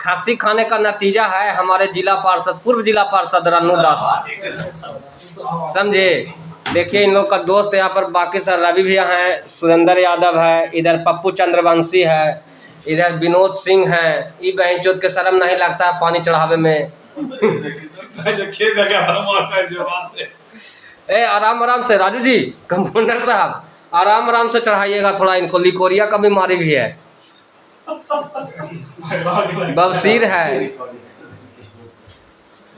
खांसी खाने का नतीजा है हमारे जिला पार्षद, पूर्व जिला पार्षद रन्नू दास, समझे। देखिए इन लोग का दोस्त यहाँ पर बाकी सर रवि भैया हैं, सुरेंद्र यादव है, इधर पप्पू चंद्रवंशी है, इधर विनोद सिंह है। ये बहन चोद के शर्म नहीं लगता है पानी चढ़ावे में। ए आराम आराम से राजू जी, कंपाउंडर साहब आराम आराम से चढ़ाइएगा थोड़ा, इनको लिकोरिया का बीमारी भी है, बवसीर है।